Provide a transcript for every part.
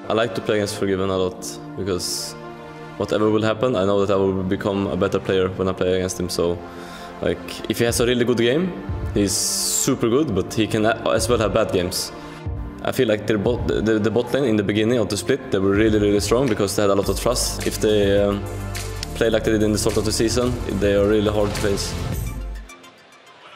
I like to play against Forgiven a lot because whatever will happen, I know that I will become a better player when I play against him. So, like, if he has a really good game, he's super good, but he can as well have bad games. I feel like the bot lane in the beginning of the split, they were really strong because they had a lot of trust. If they play like they did in the start of the season, they are really hard to face.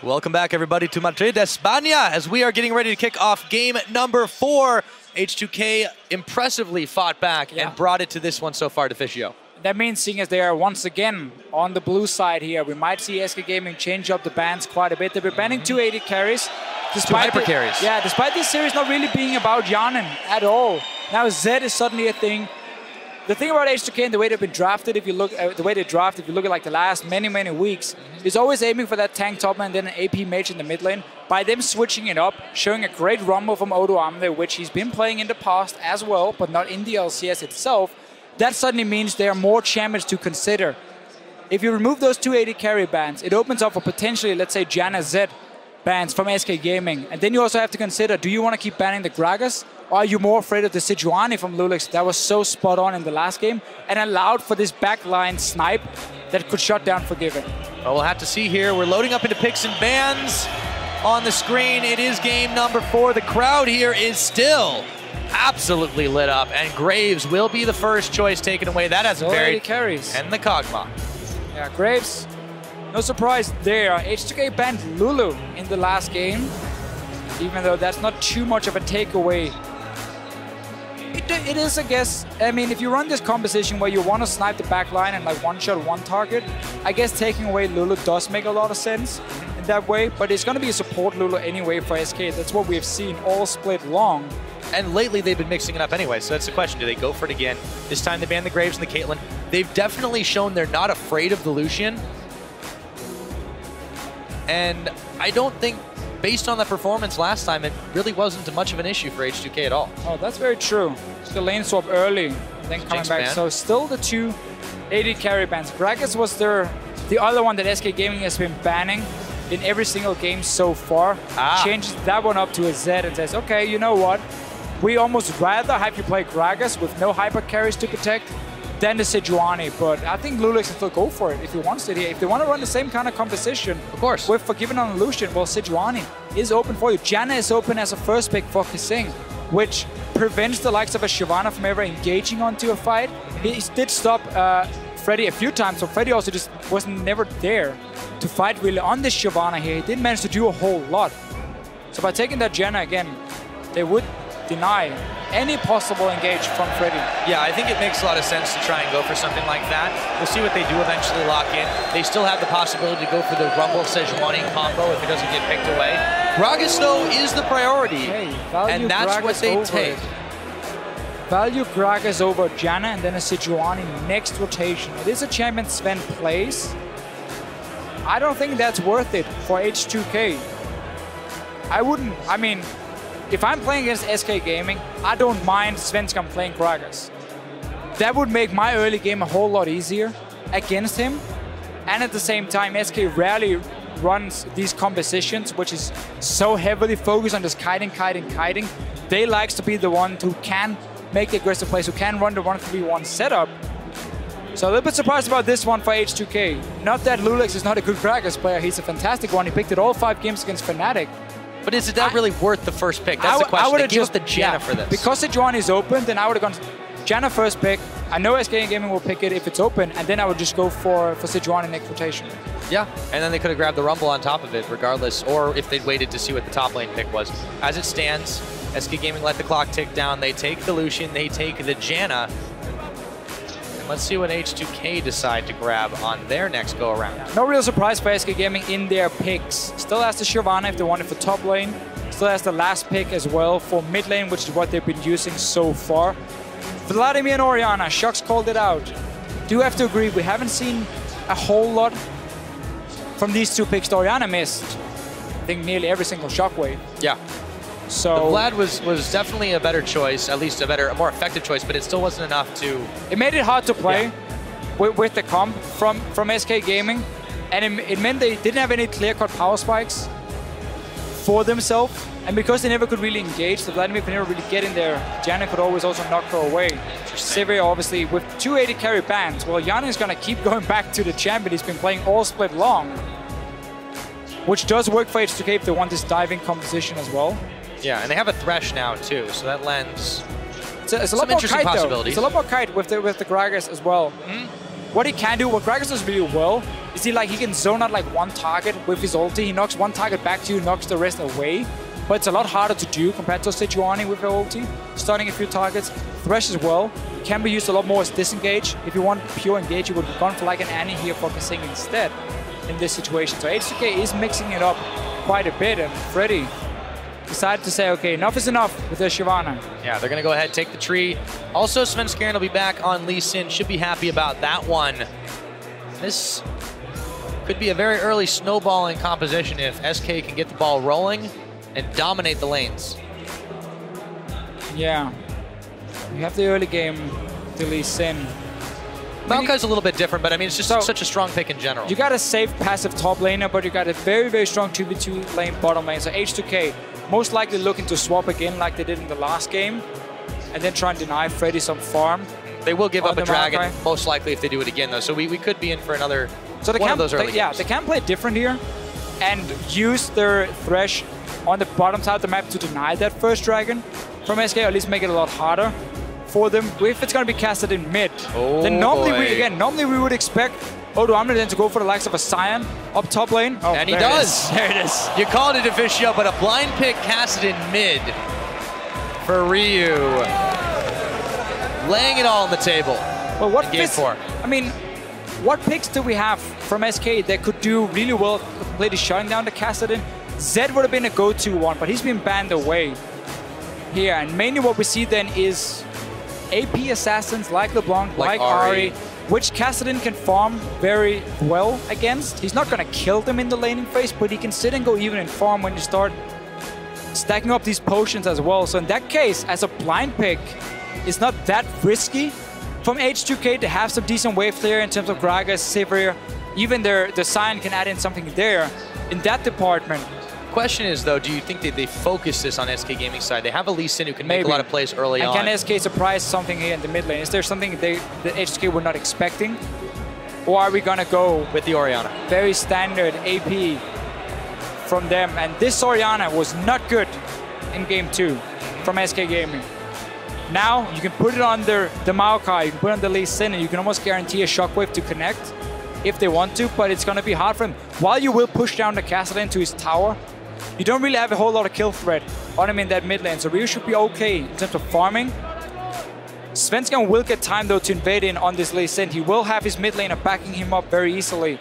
Welcome back, everybody, to Madrid, España, as we are getting ready to kick off game number 4. H2K impressively fought back and brought it to this one so far to Fishio. That means, seeing as they are once again on the blue side here, we might see SK Gaming change up the bans quite a bit. They've been banning 280 carries. Despite hyper carries. Yeah, despite this series not really being about Yanin at all. Now Zed is suddenly a thing. The thing about H2K and the way they've been drafted, if you look at the way they draft, if you look at like the last many weeks, is always aiming for that tank top lane and then an AP mage in the mid lane. By them switching it up, showing a great rumble from Odo Amne, which he's been playing in the past as well, but not in the LCS itself, that suddenly means there are more champions to consider. If you remove those 280 carry bans, it opens up for potentially, let's say, Janna Zed bans from SK Gaming. And then you also have to consider, do you want to keep banning the Gragas? Or are you more afraid of the Sejuani from Lulix that was so spot on in the last game and allowed for this backline snipe that could shut down Forgiven? Well, we'll have to see here. We're loading up into picks and bans on the screen. It is game number 4. The crowd here is still absolutely lit up, and Graves will be the first choice taken away. That hasn't buried. Carries. And the Kog'Maw. Yeah, Graves, no surprise there. H2K banned Lulu in the last game, even though that's not too much of a takeaway. It is, I guess, I mean, if you run this composition where you want to snipe the back line and like one-shot one target, I guess taking away Lulu does make a lot of sense in that way, but it's going to be a support Lulu anyway for SK. That's what we have seen all split long. And lately they've been mixing it up anyway, so that's the question. Do they go for it again? This time they ban the Graves and the Caitlyn. They've definitely shown they're not afraid of the Lucian. And I don't think, based on the performance last time, it really wasn't much of an issue for H2K at all. Oh, that's very true. The lane swap early, then coming back. Ban. So still the 280 carry bans. Gragas was the other one that SK Gaming has been banning in every single game so far. Changes that one up to a Z and says, okay, you know what? We almost rather have you play Gragas with no hyper carries to protect than the Sejuani, but I think Lulix can still go for it if he wants it here. If they want to run the same kind of composition, of course, with Forgiven on Lucian, well, Sejuani is open for you. Janna is open as a first pick for Kising, which prevents the likes of a Shyvana from ever engaging onto a fight. He did stop Freddy a few times, so Freddy also just wasn't never there to fight really on this Shyvana here. He didn't manage to do a whole lot. So by taking that Janna again, they would deny any possible engage from Freddy. Yeah, I think it makes a lot of sense to try and go for something like that. We'll see what they do eventually lock in. They still have the possibility to go for the Rumble Sejuani combo if it doesn't get picked away. Gragas, though, is the priority, and that's Gragas what they take. Value Gragas over Janna and then a Sejuani next rotation. It is a champion Sven plays. I don't think that's worth it for H2K. I mean, if I'm playing against SK Gaming, I don't mind Svenskam playing Gragas. That would make my early game a whole lot easier against him. And at the same time, SK rarely runs these compositions, which is so heavily focused on just kiting. They likes to be the one who can make the aggressive plays, who can run the 1-3-1 setup. So a little bit surprised about this one for H2K. Not that Lulix is not a good Gragas player, he's a fantastic one. He picked it all 5 games against Fnatic. But is it that really worth the first pick? That's the question. They give up the Janna for this. Because Sejuani is open, then I would have gone Janna first pick. I know SK Gaming will pick it if it's open, and then I would just go for Sejuani next rotation. Yeah, and then they could have grabbed the Rumble on top of it regardless, or if they'd waited to see what the top lane pick was. As it stands, SK Gaming let the clock tick down. They take the Lucian, they take the Janna. Let's see what H2K decide to grab on their next go-around. No real surprise for SK Gaming in their picks. Still has the Shyvana if they want it for top lane. Still has the last pick as well for mid lane, which is what they've been using so far. Vladimir and Orianna, Shucks called it out. Do have to agree, we haven't seen a whole lot from these 2 picks. Orianna missed, I think, nearly every single shockwave. Yeah. So Vlad was definitely a better choice, at least a more effective choice, but it still wasn't enough to... It made it hard to play with the comp from SK Gaming, and it meant they didn't have any clear-cut power spikes for themselves. And because they never could really engage, the Vladimir could never really get in there. Janna could always also knock her away. Sivir, obviously, with 2 AD carry bans, well, Janna is going to keep going back to the champion he's been playing all split long. Which does work for H2K if they want this diving composition as well. Yeah, and they have a Thresh now, too, so that lends it's a lot more kite, though. It's a lot more kite with the Gragas as well. What he can do, what Gragas does really well, is he can zone out like one target with his ulti. He knocks one target back to you, knocks the rest away. But it's a lot harder to do compared to Sejuani with her ulti. Starting a few targets. Thresh as well can be used a lot more as disengage. If you want pure engage, you would have gone for like an Annie here focusing instead in this situation. So H2K is mixing it up quite a bit, and Freddy decided to say, okay, enough is enough with the Shyvana. Yeah, they're going to go ahead, take the tree. Also, Svenskeren will be back on Lee Sin. Should be happy about that one. This could be a very early snowballing composition if SK can get the ball rolling and dominate the lanes. Yeah. You have the early game to Lee Sin. Maokai's a little bit different, but I mean, it's just such a strong pick in general. You got a safe passive top laner, but you got a very, very strong 2v2 lane bottom lane. So H2K most likely looking to swap again like they did in the last game, and then try and deny Freddy some farm. They will give up a dragon, most likely, if they do it again, though. So we could be in for another one of those early games. Yeah, they can play different here and use their Thresh on the bottom side of the map to deny that first dragon from SK, or at least make it a lot harder for them. If it's going to be casted in mid, then normally we would expect Odoamne then to go for the likes of a Sion up top lane. Oh, and he does. There it is. You called it official, but a blind pick casted in mid for Ryu. Laying it all on the table. Well, what game 4? I mean, what picks do we have from SK that could do really well completely shutting down the Kassadin? Zed would have been a go-to one, but he's been banned away here. And mainly what we see then is AP assassins like LeBlanc, like Ahri, which Kassadin can farm very well against. He's not going to kill them in the laning phase, but he can sit and go even in farm when you start stacking up these potions as well. So in that case, as a blind pick, it's not that risky from H2K to have some decent wave there in terms of Gragas, Sivir. Even the Sion can add in something there in that department. Question is, though, do you think that they focus this on SK Gaming side? They have a Lee Sin who can make a lot of plays early on. And can SK surprise something here in the mid lane? Is there something that H2K were not expecting? Or are we going to go with the Orianna? Very standard AP from them. And this Orianna was not good in game 2 from SK Gaming. Now you can put it under the Maokai, you can put it on the Lee Sin, and you can almost guarantee a shockwave to connect if they want to, but it's going to be hard for him. While you will push down the Kassadin to his tower, you don't really have a whole lot of kill threat on him in that mid lane, so Ryu should be okay in terms of farming. Svenskeren will get time though to invade in on this Lee Sin. He will have his mid laner backing him up very easily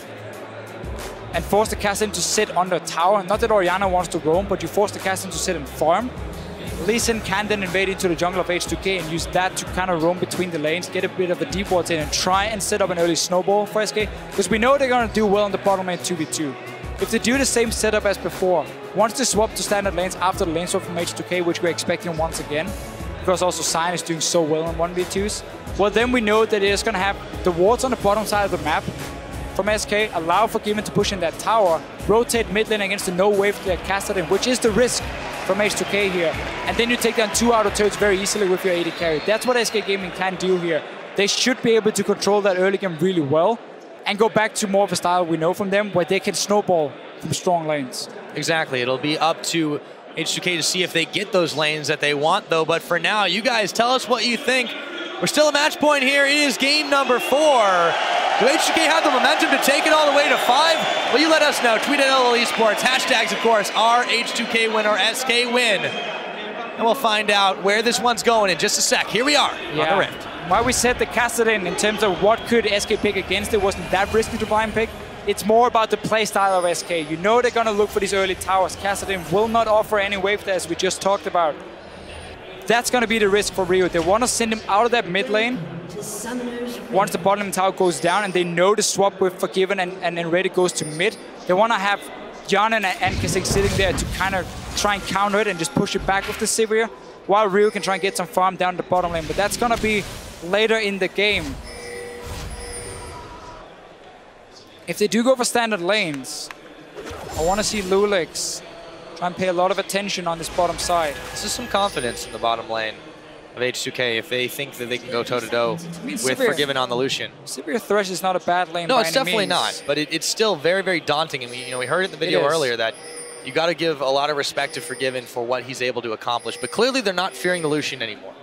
and force the Kassadin to sit on the tower. Not that Orianna wants to roam, but you force the Kassadin to sit and farm. Lee Sin can then invade into the jungle of H2K and use that to kind of roam between the lanes, get a bit of a deep ward in and try and set up an early snowball for SK, because we know they're going to do well on the bottom lane 2v2. If they do the same setup as before, once they swap to standard lanes after the lane swap from H2K, which we're expecting once again, because also Sion is doing so well in 1v2s, well then we know that it's going to have the wards on the bottom side of the map from SK, allow for Given to push in that tower, rotate mid lane against the no wave that Kassadin, which is the risk from H2K here. And then you take down 2 auto turrets very easily with your AD carry. That's what SK Gaming can do here. They should be able to control that early game really well and go back to more of a style we know from them, where they can snowball from strong lanes. Exactly. It'll be up to H2K to see if they get those lanes that they want, though. But for now, you guys tell us what you think. We're still a match point here. It is game number 4. Do H2K have the momentum to take it all the way to 5? Well, you let us know. Tweet at LL Esports. Hashtags, of course, are H2K win or SK win. And we'll find out where this one's going in just a sec. Here we are on the Rift. Why we said the Kassadin in terms of what could SK pick against it wasn't that risky to blind pick. It's more about the play style of SK. You know they're going to look for these early towers. Kassadin will not offer any wave there, as we just talked about. That's going to be the risk for Ryu. They want to send him out of that mid lane once the bottom tower goes down, and they know the swap with Forgiven and then Ready goes to mid. They want to have Jan and Kesing sitting there to kind of try and counter it and just push it back with the Sivir, while Ryu can try and get some farm down the bottom lane. But that's going to be later in the game. If they do go for standard lanes, I want to see Lulix Try and pay a lot of attention on this bottom side. This is some confidence in the bottom lane of H2K if they think that they can go toe-to-toe with Forgiven on the Lucian. Sibir Thresh is not a bad lane. No, it's definitely not, but it's still very, very daunting. And we heard in the video earlier that you got to give a lot of respect to Forgiven for what he's able to accomplish. But clearly they're not fearing the Lucian anymore.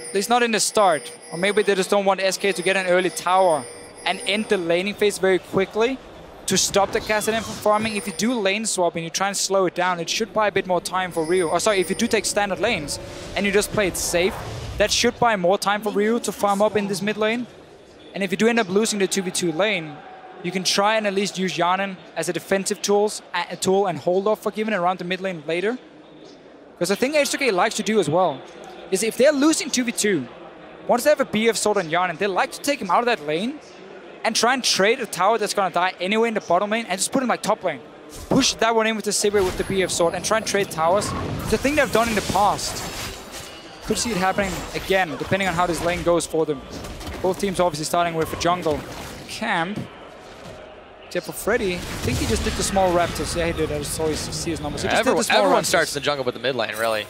At least not in the start. Or maybe they just don't want SK to get an early tower and end the laning phase very quickly to stop the Kassadin from farming. If you do lane swap and you try and slow it down, it should buy a bit more time for Ryu. Or sorry, if you do take standard lanes and you just play it safe, that should buy more time for Ryu to farm up in this mid lane. And if you do end up losing the 2v2 lane, you can try and at least use Yanin as a defensive tool and hold off Forgiven around the mid lane later. Because the thing H2K likes to do as well is if they're losing 2v2, once they have a BF Sword on Yanin, they like to take him out of that lane and try and trade a tower that's going to die anyway in the bottom lane and just put him like top lane. Push that one in with the Sibir with the BF Sword and try and trade towers. It's a thing they've done in the past. Could see it happening again, depending on how this lane goes for them. Both teams obviously starting with a jungle camp. Except for Freddy, I think he just did the small Raptors. Yeah, he did. I just saw see his numbers. Everyone starts in the jungle with the mid lane, really.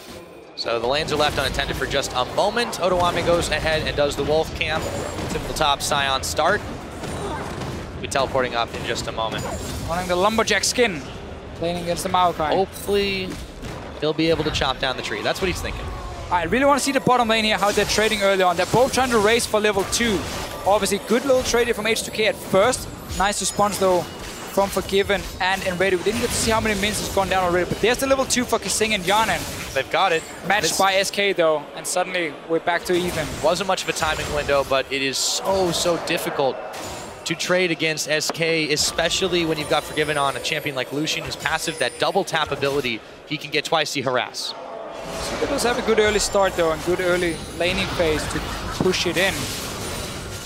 So the lanes are left unattended for just a moment. Otoame goes ahead and does the Wolf camp. Typical top Scion start. We'll be teleporting up in just a moment. Running the Lumberjack skin, playing against the Maokai. Hopefully, he'll be able to chop down the tree. That's what he's thinking. I really want to see the bottom lane here, how they're trading early on. They're both trying to race for level 2. Obviously, good little trade here from H2K at first. Nice response, though, from Forgiven and Enraged. We didn't get to see how many minions has gone down already, but there's the level 2 for Kasing and Yanin. They've got it. Matched by SK, though, and suddenly we're back to even. Wasn't much of a timing window, but it is so difficult to trade against SK, especially when you've got Forgiven on a champion like Lucian, who's passive, that double tap ability, he can get twice the harass. So they does have a good early start, though, and good early laning phase to push it in.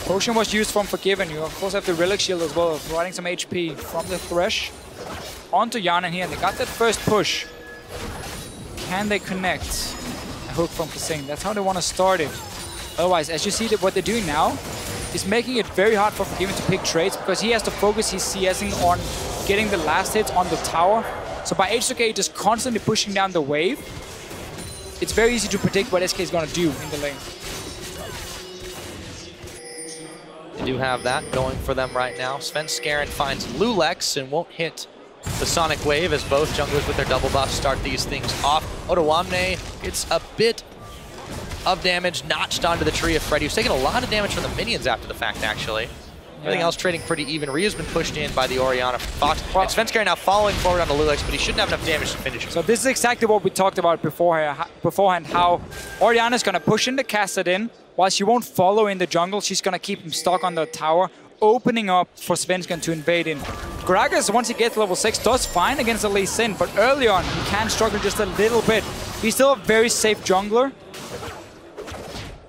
Potion was used from Forgiven. You, of course, have the Relic Shield as well, providing some HP from the Thresh onto Yanin here, and they got that first push. Can they connect a hook from Kasing? That's how they want to start it. Otherwise, as you see, what they're doing now is making it very hard for Forgiven to pick trades because he has to focus his CSing on getting the last hits on the tower. So by H2K just constantly pushing down the wave, it's very easy to predict what SK is going to do in the lane. They do have that going for them right now. Svenskeren finds Lulex and won't hit the Sonic Wave as both junglers with their double buffs start these things off. Otoame gets a bit of damage notched onto the tree of Freddy, who's taking a lot of damage from the minions after the fact, actually. Yeah. Everything else trading pretty even. Ryu's been pushed in by the Orianna Fox. Well, and Svenskeren now following forward on the Lulex, but he shouldn't have enough damage to finish him. So this is exactly what we talked about beforehand, how Orianna's going to push in the Kassadin. While she won't follow in the jungle, she's going to keep him stuck on the tower, opening up for Svenskeren to invade in. Gragas, once he gets level 6, does fine against the Lee Sin, but early on, he can struggle just a little bit. He's still a very safe jungler.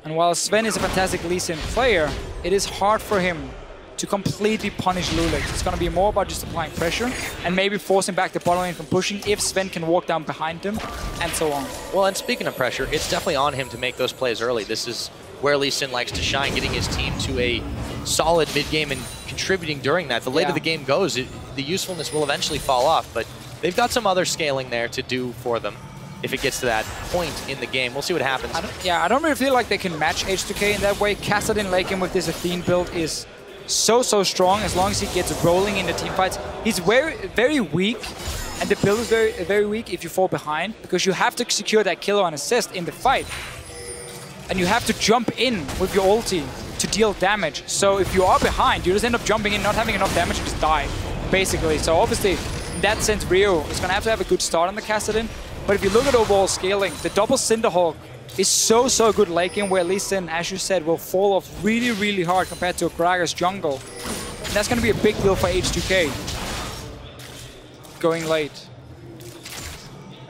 And while Sven is a fantastic Lee Sin player, it is hard for him to completely punish Lulex. It's going to be more about just applying pressure and maybe forcing back the bottom lane from pushing if Sven can walk down behind him, and so on. Well, and speaking of pressure, it's definitely on him to make those plays early. This is where Lee Sin likes to shine, getting his team to a solid mid-game and contributing during that. The later the game goes, the usefulness will eventually fall off, but they've got some other scaling there to do for them if it gets to that point in the game. We'll see what happens. I don't really feel like they can match H2K in that way. Kassadin Lakin with this Athene build is so strong as long as he gets rolling in the team fights. He's very weak, and the build is very weak if you fall behind, because you have to secure that kill or an assist in the fight. And you have to jump in with your ulti to deal damage. So if you are behind, you just end up jumping in, not having enough damage, and just die, basically. So obviously, in that sense, Ryu is going to have a good start on the Kassadin. But if you look at overall scaling, the double Cinderhawk is so good late game, where Lee Sin, as you said, will fall off really hard compared to a Gragas jungle. And that's going to be a big deal for H2K going late.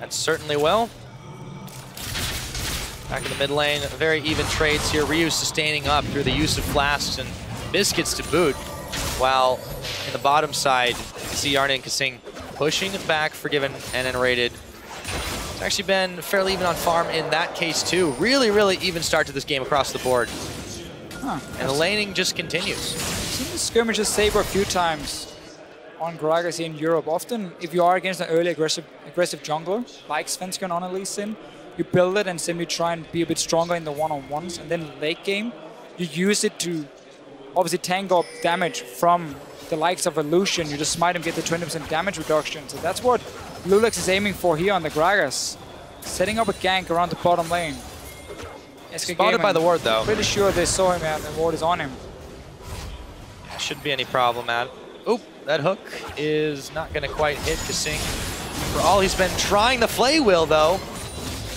That certainly will. Back in the mid lane, very even trades here. Ryu sustaining up through the use of flasks and biscuits to boot. While in the bottom side, you see Yarnin and Kasing pushing back, Forgiven and Enraged. It's actually been fairly even on farm in that case too. Really even start to this game across the board. And the laning just continues. I've seen the skirmishes Saber a few times. on Gragas in Europe. Often, if you are against an early aggressive jungler, like Svenskeren on a Lee Sin, you build it and simply try and be a bit stronger in the one-on-ones, and then late game, you use it to obviously tank up damage from the likes of a Lucian. You just smite him, get the 20% damage reduction. So that's what Lulex is aiming for here on the Gragas. Setting up a gank around the bottom lane. SK Spotted by the ward, though. Pretty sure they saw him and the ward is on him. Shouldn't be any problem, man. Oop, that hook is not going to quite hit Kasing. For all he's been trying the flay wheel, though.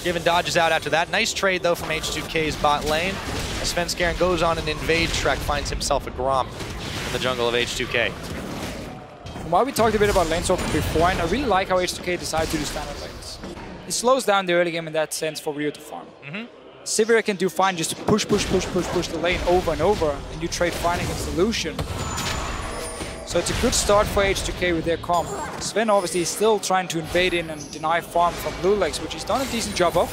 Given dodges out after that. Nice trade, though, from H2K's bot lane. As Svenskeren goes on an invade trek, finds himself a Gromp in the jungle of H2K. While we talked a bit about lane swapping before, and I really like how H2K decided to do standard lanes. It slows down the early game in that sense for Rio to farm. Sivir can do fine just to push the lane over and over, and you trade fine against the Lucian. So it's a good start for H2K with their comp. Sven obviously is still trying to invade in and deny farm from Lulex, which he's done a decent job of.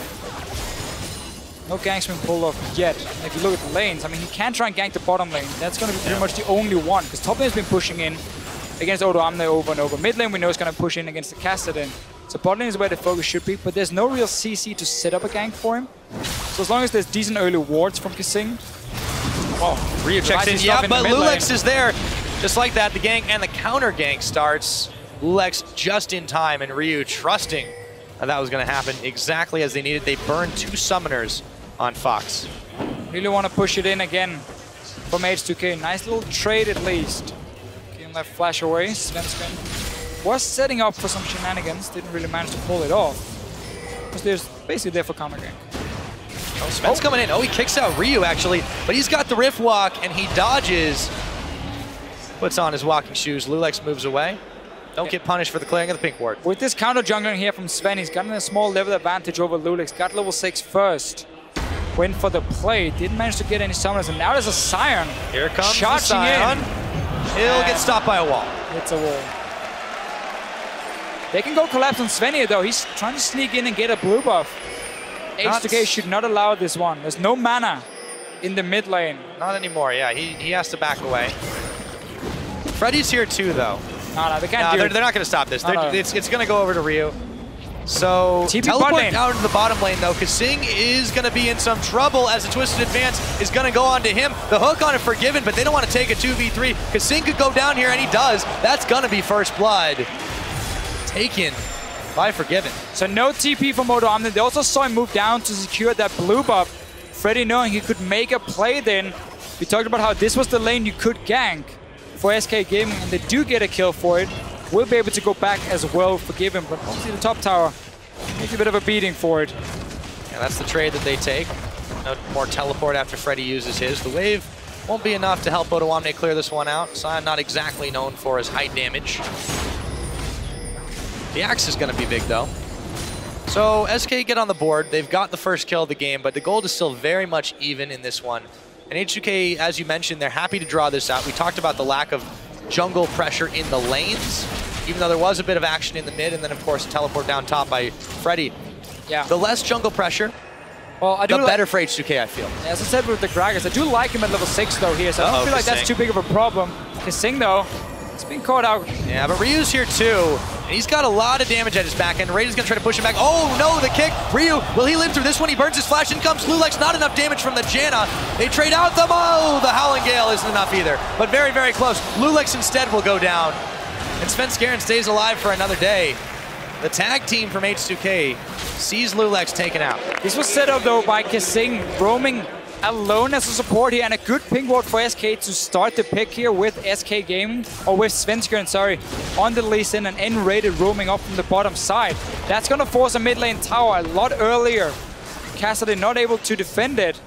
No ganks been pulled off yet. And if you look at the lanes, I mean, he can try and gank the bottom lane. That's going to be pretty much the only one, because top lane has been pushing in against Odo Amne over and over. Mid lane we know is going to push in against the Kassadin. So bot lane is where the focus should be, but there's no real CC to set up a gank for him. So as long as there's decent early wards from Kasing. Oh, Ryu checks in. Yeah, but Lulex is there. Just like that, the gank and the counter gank starts. Lulex just in time, and Ryu trusting that was going to happen exactly as they needed. They burned 2 summoners on Fox. Really want to push it in again from H2K. Nice little trade at least. Getting that flash away. Svenskeren was setting up for some shenanigans. Didn't really manage to pull it off. Because there's basically there for counter gank. Oh, Sven's coming in. Oh, he kicks out Ryu actually, but he's got the Rift Walk and he dodges. Puts on his walking shoes. Lulex moves away. Don't get punished for the clearing of the pink ward. With this counter jungling here from Sven, he's gotten a small level advantage over Lulex. Got level 6 first. Went for the play. Didn't manage to get any summoners. And now there's a Scion. Here comes the Scion. He'll get stopped by a wall. It's a wall. They can go collapse on Sven here, though. He's trying to sneak in and get a blue buff. H2K should not allow this one. There's no mana in the mid lane. Not anymore, yeah. He has to back away. Freddy's here too, though. No, they can't do it. They're not going to stop this. It's going to go over to Ryu. So, teleport down to the bottom lane, though. Kasing is going to be in some trouble as the Twisted Advance is going to go on to him. The hook on it Forgiven, but they don't want to take a 2v3. Kasing could go down here, and he does. That's going to be first blood. Taken by Forgiven. So no TP from Odo Amne. They also saw him move down to secure that blue buff. Freddy knowing he could make a play then. We talked about how this was the lane you could gank for SK Gaming, and they do get a kill for it. We'll be able to go back as well, Forgiven, but obviously the top tower takes a bit of a beating for it. Yeah, that's the trade that they take. No more teleport after Freddy uses his. The wave won't be enough to help Odo Amne clear this one out. Scion not exactly known for his high damage. The axe is going to be big, though. So SK get on the board. They've got the first kill of the game, but the gold is still very much even in this one. And H2K, as you mentioned, they're happy to draw this out. We talked about the lack of jungle pressure in the lanes, even though there was a bit of action in the mid, and then, of course, a teleport down top by Freddy. Yeah. The less jungle pressure, the better for H2K, I feel. As I said with the Gragas, I do like him at level 6, though, here, so I don't feel like that's too big of a problem. Kasing, though, it's been caught out. Yeah, but Ryu's here, too. And he's got a lot of damage at his back end. Raiden's going to try to push him back. Oh, no, the kick. Ryu, will he live through this one? He burns his flash. In comes Lulex. Not enough damage from the Janna. They trade out the the Howling Gale isn't enough either. But very, very close. Lulex instead will go down. And Svenskeren stays alive for another day. The tag team from H2K sees Lulex taken out. This was set up, though, by Kasing roaming alone as a support here, and a good ping ward for SK to start the pick here with SK Gaming, or with Svenskeren, sorry, on the Lee Sin and N-rated roaming up from the bottom side. That's going to force a mid lane tower a lot earlier. Kassadin not able to defend it.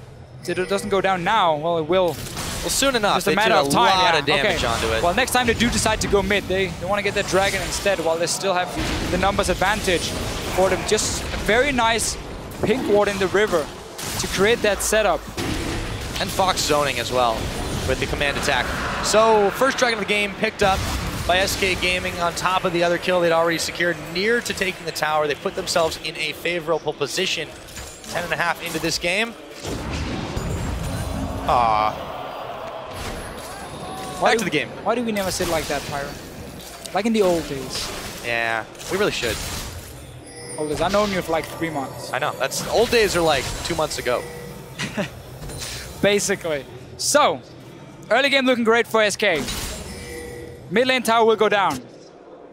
If it doesn't go down now, well, it will. Well, soon enough. Just a matter of time. A lot of damage onto it. Well, next time they do decide to go mid, they want to get that dragon instead while they still have the numbers advantage for them. Just a very nice pink ward in the river to create that setup. And Fox zoning as well with the command attack. So first dragon of the game picked up by SK Gaming on top of the other kill they'd already secured near to taking the tower. They put themselves in a favorable position. 10.5 into this game. Back to the game. Why do we never sit like that, Pyro? like in the old days. Yeah, we really should. Old days. I've known you for like 3 months. I know. That's old days are like 2 months ago. Basically. So, early game looking great for SK. Mid lane tower will go down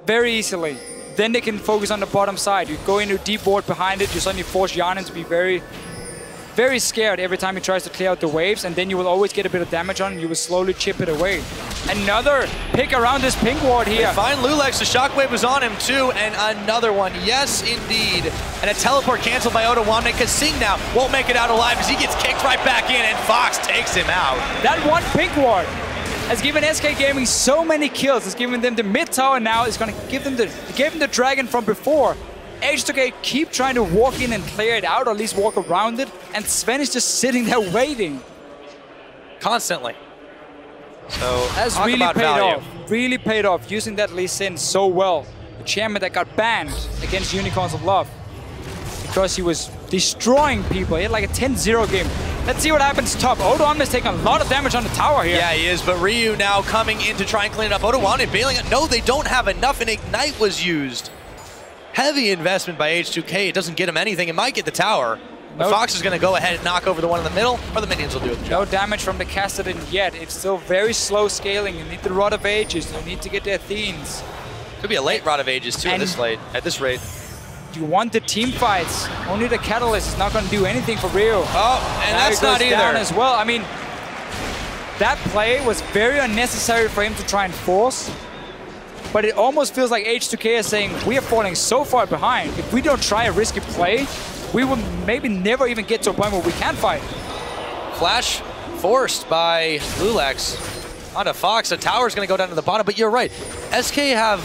very easily. Then they can focus on the bottom side. You go into deep ward behind it, you suddenly force Yarnin to be very, very scared every time he tries to clear out the waves, and then you will always get a bit of damage on and you will slowly chip it away. Another pick around this pink ward here. They find Lulex, the shockwave was on him too, and another one, yes indeed. And a teleport canceled by Ottawamne. Kasing now won't make it out alive as he gets kicked right back in, and Fox takes him out. That one pink ward has given SK Gaming so many kills. It's given them the mid tower now. It's going to give them the dragon from before. H2K keep trying to walk in and clear it out, or at least walk around it, and Sven is just sitting there waiting. Constantly. So that's really paid off. Really paid off using that Lee Sin so well. The champion that got banned against Unicorns of Love because he was destroying people. He had like a 10-0 game. Let's see what happens top. Ottawamne is taking a lot of damage on the tower here. Yeah, he is, but Ryu now coming in to try and clean it up. Ottawamne bailing it. No, they don't have enough, and Ignite was used. Heavy investment by H2K. It doesn't get him anything. It might get the tower. But Fox is going to go ahead and knock over the one in the middle, or the minions will do it. No damage from the Cassidy yet. It's still very slow scaling. You need the Rod of Ages. You need to get the Athenes. Could be a late Rod of Ages too at this rate. You want the team fights. Only the Catalyst is not going to do anything for Ryu. Oh, and that's not either. Down as well. I mean, that play was very unnecessary for him to try and force. But it almost feels like H2K is saying, we are falling so far behind. If we don't try a risky play, we will maybe never even get to a point where we can fight. Flash forced by Lulex onto Fox. The tower's going to go down to the bottom, but you're right. SK have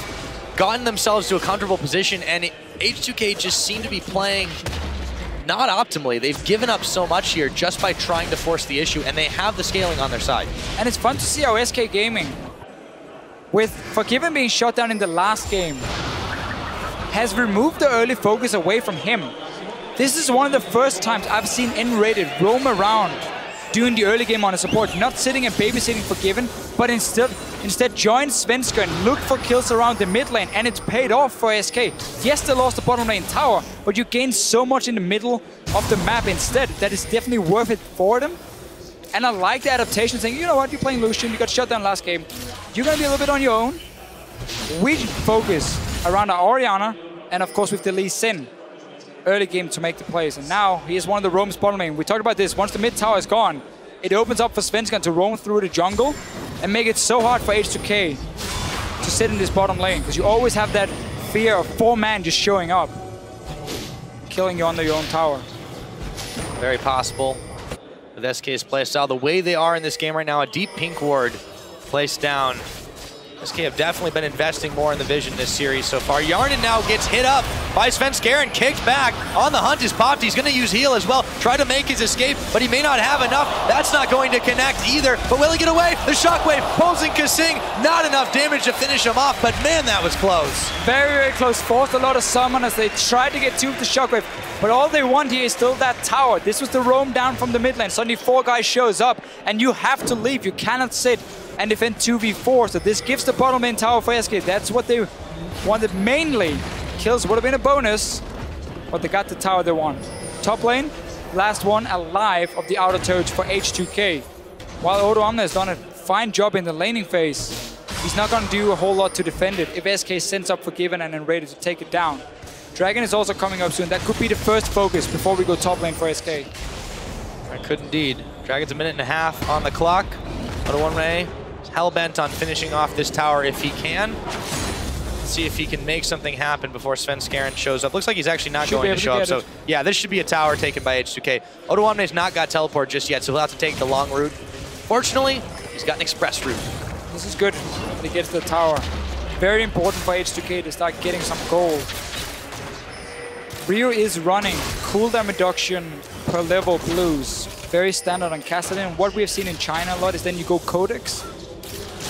gotten themselves to a comfortable position, and H2K just seem to be playing not optimally. They've given up so much here just by trying to force the issue, and they have the scaling on their side. And it's fun to see how SK Gaming, with Forgiven being shot down in the last game, has removed the early focus away from him. This is one of the first times I've seen N-rated roam around doing the early game on a support, not sitting and babysitting Forgiven, but instead join Svenska and look for kills around the mid lane, and it's paid off for SK. Yes, they lost the bottom lane tower, but you gain so much in the middle of the map instead that is definitely worth it for them. And I like the adaptation, saying, you know what, you're playing Lucian, you got shut down last game, you're gonna be a little bit on your own. We focus around our Orianna, and of course with the Lee Sin early game to make the plays. And now he is one of the roams bottom lane. We talked about this, once the mid tower is gone, it opens up for Svenskan to roam through the jungle and make it so hard for H2K to sit in this bottom lane, because you always have that fear of 4-man just showing up, killing you under your own tower. Very possible with SK's playstyle. The way they are in this game right now, a deep pink ward placed down. SK have definitely been investing more in the vision this series so far. Yarnin now gets hit up by Svenska and kicked back. On the hunt is popped. He's going to use heal as well. Try to make his escape, but he may not have enough. That's not going to connect either. But will he get away? The shockwave pulls in Kasing. Not enough damage to finish him off, but man, that was close. Very, very close. Forced a lot of summon as they tried to get two with the shockwave. But all they want here is still that tower. This was the roam down from the mid lane. Suddenly 4 guys shows up, and you have to leave. You cannot sit and defend 2v4. So this gives the bottom lane tower for SK. That's what they wanted mainly. Kills would have been a bonus, but they got the tower they want. Top lane, last one alive of the outer turrets for H2K. While Ottawamne has done a fine job in the laning phase, he's not going to do a whole lot to defend it if SK sends up Forgiven and then ready to take it down. Dragon is also coming up soon. That could be the first focus before we go top lane for SK. I could indeed. Dragon's a minute and a half on the clock. Ottawamne is hell-bent on finishing off this tower if he can. Let's see if he can make something happen before Svenska shows up. Looks like he's actually not going to show up. So yeah, this should be a tower taken by H2K. Ottawamne's not got teleport just yet, so he'll have to take the long route. Fortunately, he's got an express route. This is good when he gets the tower. Very important for H2K to start getting some gold. Ryu is running cooldown reduction per level blues. Very standard on Kassadin. What we have seen in China a lot is then you go Codex,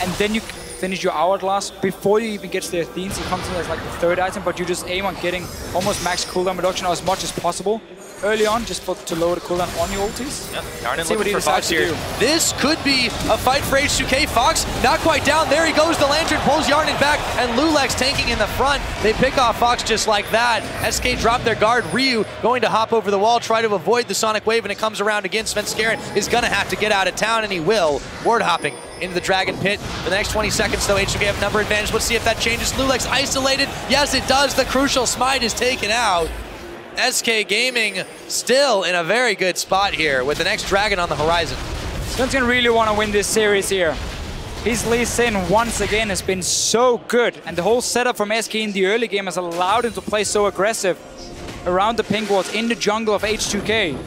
and then you finish your Hourglass before you even get to the Athenes. It comes in as like the 3rd item, but you just aim on getting almost max cooldown reduction as much as possible. early on, just to lower the cooldown on your ultis. Yep, Yarnin See what looking he for decides Fox to here. do. This could be a fight for H2K. Fox not quite down. There he goes. The Lantern pulls Yarnin back, and Lulex tanking in the front. They pick off Fox just like that. SK drop their guard. Ryu going to hop over the wall, try to avoid the Sonic Wave, and it comes around again. Svenskeren is going to have to get out of town, and he will. Ward hopping into the Dragon Pit. For the next 20 seconds, though, H2K have number advantage. Let's see if that changes. Lulex isolated. Yes, it does. The crucial smite is taken out. SK Gaming still in a very good spot here with the next Dragon on the horizon. Sven's gonna really want to win this series here. His Lee Sin once again has been so good, and the whole setup from SK in the early game has allowed him to play so aggressive around the pink wards in the jungle of H2K.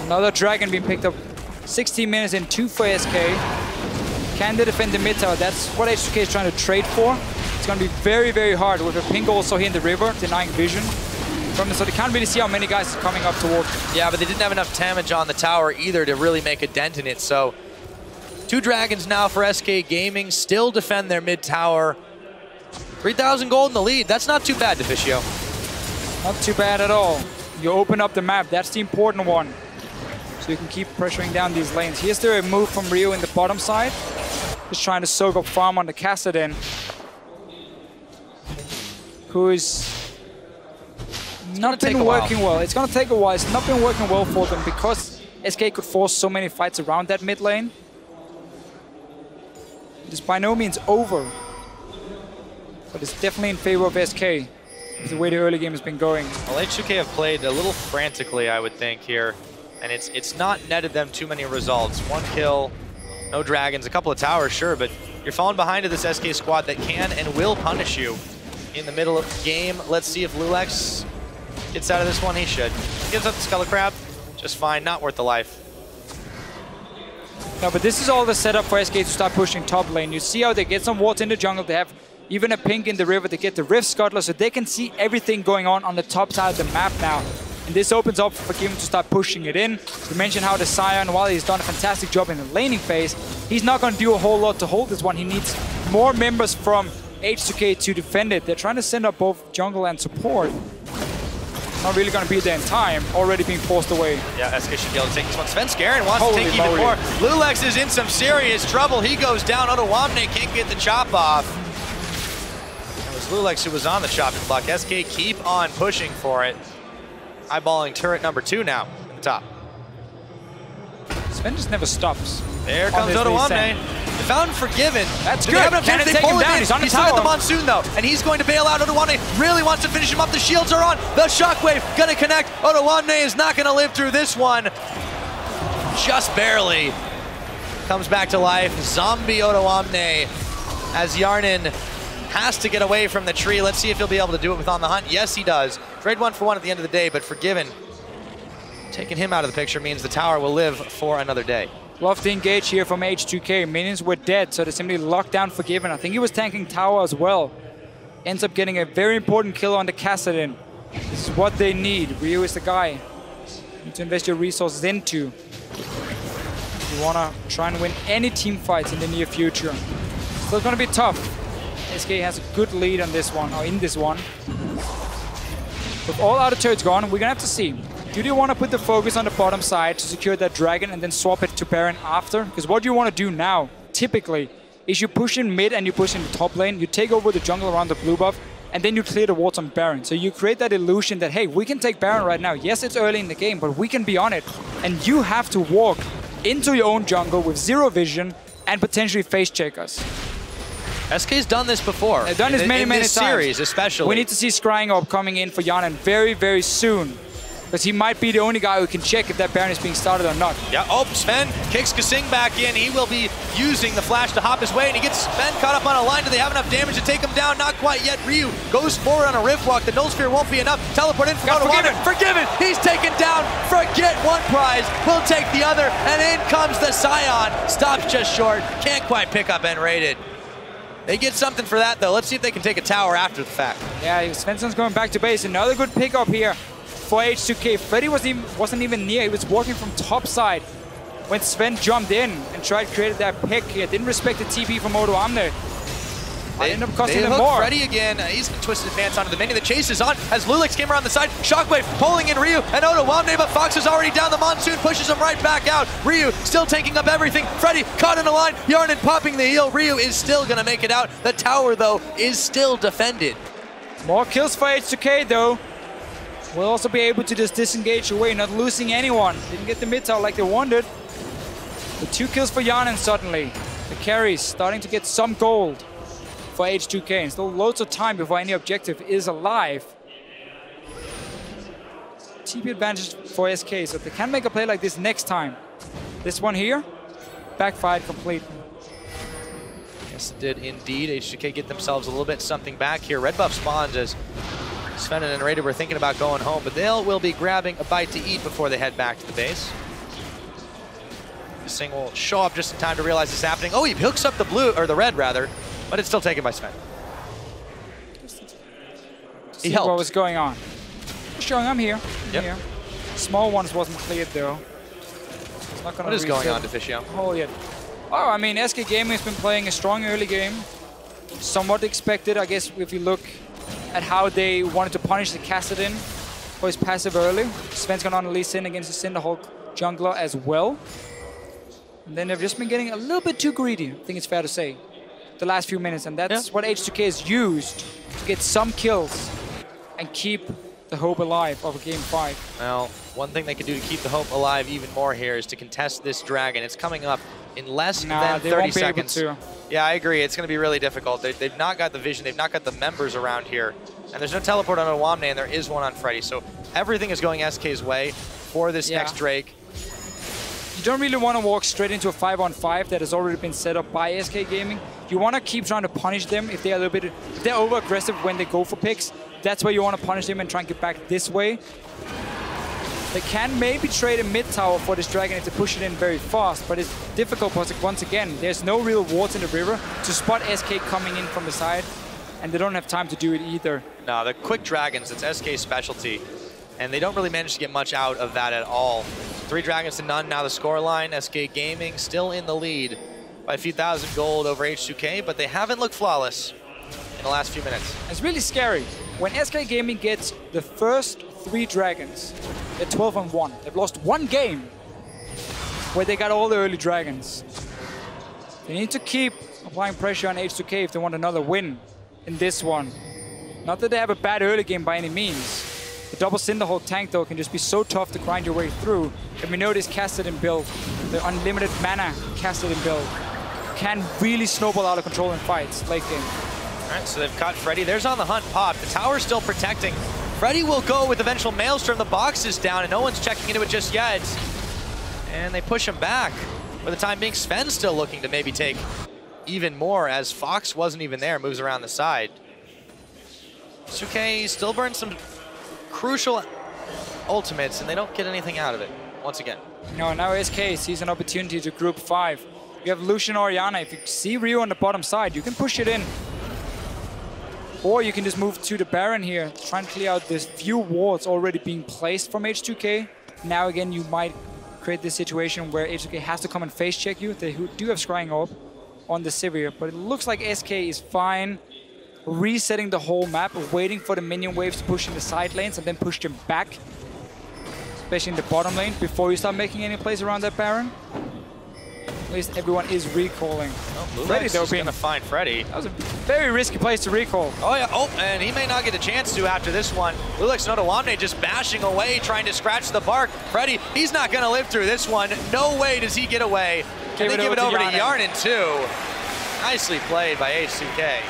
Another Dragon being picked up 16 minutes in 2 for SK. Can they defend the mid tower? That's what H2K is trying to trade for. It's going to be very, very hard with a pink also here in the river, denying vision from them, so they can't really see how many guys are coming up towards them. Yeah, but they didn't have enough damage on the tower either to really make a dent in it, so 2 Dragons now for SK Gaming, still defend their mid tower. 3,000 gold in the lead. That's not too bad, Deficio. Not too bad at all. You open up the map. That's the important one. So you can keep pressuring down these lanes. Here's the move from Ryu in the bottom side. Just trying to soak up farm on the Kassadin, who is not been working well. It's going to take a while. It's not been working well for them because SK could force so many fights around that mid lane. It is by no means over, but it's definitely in favor of SK with the way the early game has been going. Well, H2K have played a little frantically, I would think, here, and it's not netted them too many results. 1 kill, no Dragons, a couple of towers, sure, but you're falling behind to this SK squad that can and will punish you in the middle of the game. Let's see if Lulex gets out of this one. He should. Gives up the Skull Crab, just fine, not worth the life. No, but this is all the setup for SK to start pushing top lane. You see how they get some wards in the jungle. They have even a pink in the river. They get the Rift Scuttler, so they can see everything going on the top side of the map now. And this opens up for Forgiven to start pushing it in. You mentioned how the Scion, while he's done a fantastic job in the laning phase, he's not going to do a whole lot to hold this one. He needs more members from H2K to defend it. They're trying to send up both jungle and support. Not really going to be there in time, already being forced away. Yeah, SK should be able to take this one. Svenskeren wants to take even more. Lulex is in some serious trouble. He goes down. Otawamne can't get the chop off. It was Lulex who was on the chopping block. SK keep on pushing for it. Eyeballing turret number 2 now at the top. Sven just never stops. There comes Otawamne. They found Forgiven. That's good. Can they take him down? He's on the tower. He's the Monsoon though, and he's going to bail out. Otawamne really wants to finish him up. The shields are on. The Shockwave gonna connect. Otawamne is not gonna live through this one. Just barely. Comes back to life. Zombie Otawamne as Yarnin has to get away from the tree. Let's see if he'll be able to do it with On the Hunt. Yes, he does. Trade 1 for 1 at the end of the day, but Forgiven taking him out of the picture means the tower will live for another day. Love to engage here from H2K. Minions were dead, so they simply locked down Forgiven. I think he was tanking tower as well. Ends up getting a very important kill on the Kassadin. This is what they need. Ryu is the guy you need to invest your resources into. You want to try and win any team fights in the near future. Still going to be tough. SK has a good lead on this one, or in this one. With all outer turrets gone, we're going to have to see. Do you want to put the focus on the bottom side to secure that Dragon and then swap it to Baron after? Because what you want to do now, typically, is you push in mid and you push in the top lane, you take over the jungle around the blue buff, and then you clear the wards on Baron. So you create that illusion that, hey, we can take Baron right now. Yes, it's early in the game, but we can be on it. And you have to walk into your own jungle with 0 vision and potentially face check us. SK's done this before. They've done this many times. Series, especially. We need to see Scrying Orb coming in for Yarnin very, very soon. Because he might be the only guy who can check if that Baron is being started or not. Yeah, oh, Sven kicks Kasing back in. He will be using the flash to hop his way, and he gets Sven caught up on a line. Do they have enough damage to take him down? Not quite yet. Ryu goes forward on a Rift Walk. The Null Sphere won't be enough. Teleport in for Forgiven. He's taken down. Forget one prize. We'll take the other, and in comes the Scion. Stops just short. Can't quite pick up N-rated. They get something for that, though. Let's see if they can take a tower after the fact. Yeah, Svensson's going back to base. Another good pickup here for H2K. Freddy wasn't even near. He was walking from top side when Sven jumped in and tried to create that pick here. Didn't respect the TP from Otawamne. Might end up costing they them hook more. Freddy again. He's going to twist advance onto the minion. The chase is on as Lulix came around the side. Shockwave pulling in Ryu and Oda Wamne, but Fox is already down. The Monsoon pushes him right back out. Ryu still taking up everything. Freddy caught in a line. Yarnin popping the heel. Ryu is still going to make it out. The tower, though, is still defended. More kills for H2K, though. Will also be able to just disengage away, not losing anyone. Didn't get the mid tower like they wanted. The 2 kills for Yarnin suddenly. The carries starting to get some gold for H2K. And still loads of time before any objective is alive. TP advantage for SK, so they can make a play like this next time. This one here, backfired completely. Yes, it did indeed. H2K get themselves a little bit something back here. Red buff spawns as Sven and Raider were thinking about going home, but they will be grabbing a bite to eat before they head back to the base. This thing will show up just in time to realize it's happening. Oh, he hooks up the blue, or the red rather, but it's still taken by Sven. He helped. What was going on? Showing I'm here. Yep. Here. Small ones wasn't cleared though. It's not gonna What is going on, Deficio? Hole yet. Oh, I mean, SK Gaming has been playing a strong early game. Somewhat expected, I guess, if you look at how they wanted to punish the Kassadin for his passive early. Sven's gone on Lee Sin against the Cinderhulk jungler as well. And then they've just been getting a little bit too greedy, I think it's fair to say, the last few minutes. And that's what H2K has used to get some kills and keep the hope alive of a game 5. Well, one thing they can do to keep the hope alive even more here is to contest this dragon. It's coming up in less than 30 seconds. Yeah, I agree. It's going to be really difficult. They've not got the vision. They've not got the members around here. And there's no teleport on Owamne, and there is one on Freddy. So everything is going SK's way for this next Drake. You don't really want to walk straight into a 5-on-5 that has already been set up by SK Gaming. You want to keep trying to punish them if they're a little bit, if they're over-aggressive when they go for picks. That's where you want to punish them and try and get back this way. They can maybe trade a mid tower for this dragon if they push it in very fast, but it's difficult because once again, there's no real wards in the river to spot SK coming in from the side, and they don't have time to do it either. No, the quick dragons, it's SK's specialty, and they don't really manage to get much out of that at all. 3 dragons to none now the scoreline. SK Gaming still in the lead by a few thousand gold over H2K, but they haven't looked flawless in the last few minutes. It's really scary. When SK Gaming gets the first 3 dragons, they're 12-1. They've lost 1 game where they got all the early dragons. They need to keep applying pressure on H2K if they want another win in this one. Not that they have a bad early game by any means. The double Cinderhulk tank, though, can just be so tough to grind your way through. And we know this Kassadin build, the unlimited mana Kassadin build, can really snowball out of control in fights late game. All right, so they've caught Freddy. There's on the hunt pop. The tower's still protecting. Freddy will go with eventual Maelstrom. The box is down, and no one's checking into it just yet. And they push him back. For the time being, Sven's still looking to maybe take even more, as Fox wasn't even there, moves around the side. H2K still burns some crucial ultimates, and they don't get anything out of it, once again. No, now SK sees an opportunity to group 5. You have Lucian or Orianna. If you see Ryu on the bottom side, you can push it in. Or you can just move to the Baron here, try and clear out this few wards already being placed from H2K. Now again, you might create this situation where H2K has to come and face check you. They do have Scrying Orb on the Sivir, but it looks like SK is fine resetting the whole map, waiting for the minion waves to push in the side lanes and then push them back, especially in the bottom lane, before you start making any plays around that Baron. At least everyone is recalling. Oh, Freddy though being to find Freddy. That was a very risky place to recall. Oh yeah, oh, and he may not get a chance to after this one. Lulix and Owamne just bashing away, trying to scratch the bark. Freddy, he's not gonna live through this one. No way does he get away. And they give it over to Yarnin too. Nicely played by H2K.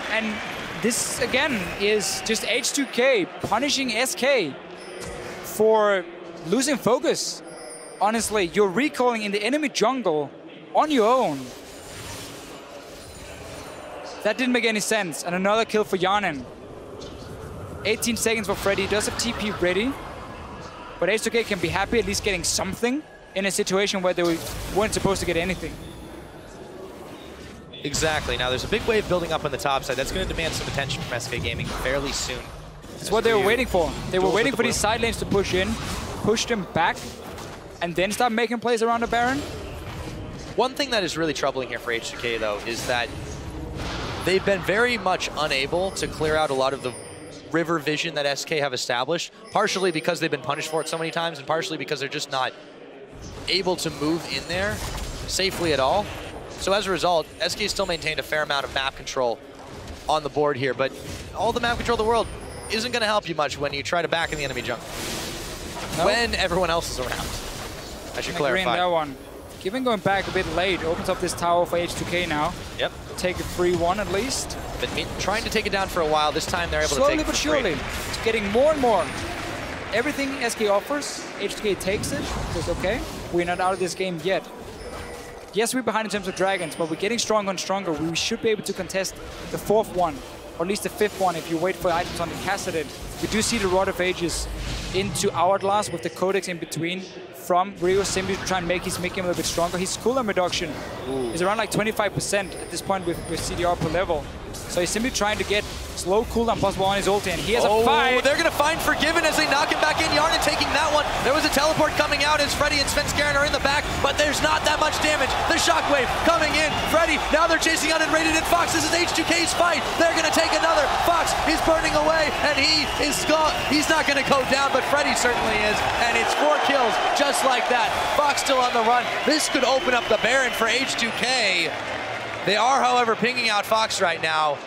And this, again, is just H2K punishing SK for losing focus. Honestly, you're recalling in the enemy jungle on your own. That didn't make any sense. And another kill for Yarnin. 18 seconds for Freddy. Does have TP ready. But H2K can be happy at least getting something in a situation where they weren't supposed to get anything. Exactly. Now, there's a big wave building up on the top side. That's going to demand some attention from SK Gaming fairly soon. That's what they were waiting for. They were waiting for these side lanes to push in, push them back, and then start making plays around the Baron. One thing that is really troubling here for H2K, though, is that they've been very much unable to clear out a lot of the river vision that SK have established, partially because they've been punished for it so many times, and partially because they're just not able to move in there safely at all. So as a result, SK still maintained a fair amount of map control on the board here, but all the map control in the world isn't going to help you much when you try to back in the enemy jungle. Nope. When everyone else is around. I should clarify. That one. Given going back a bit late, opens up this tower for H2K now. Yep. Take a 3-1 at least. Been trying to take it down for a while. This time they're able to take it slowly but surely. It's getting more and more. Everything SK offers, H2K takes it. Says, okay, we're not out of this game yet. Yes, we're behind in terms of dragons, but we're getting stronger and stronger. We should be able to contest the 4th one, or at least the 5th one if you wait for items on the Cassadin. We do see the Rod of Ages into Hourglass with the Codex in between from Rio, simply to try and make his mid game a little bit stronger. His cooldown reduction is around like 25% at this point with CDR per level. So he's simply trying to get slow cooldown possible on his ulti, and he has a fight. They're going to find Forgiven as they knock him back in. Yarnan taking that one. There was a teleport coming out as Freddy and Svenskeren are in the back, but there's not that much damage. The Shockwave coming in. Freddy, now they're chasing out and raided in Fox. This is H2K's fight. They're going to take another. Fox is burning away, and he is gone. He's not going to go down, but Freddy certainly is, and it's 4 kills just like that. Fox still on the run. This could open up the Baron for H2K. They are, however, pinging out Fox right now.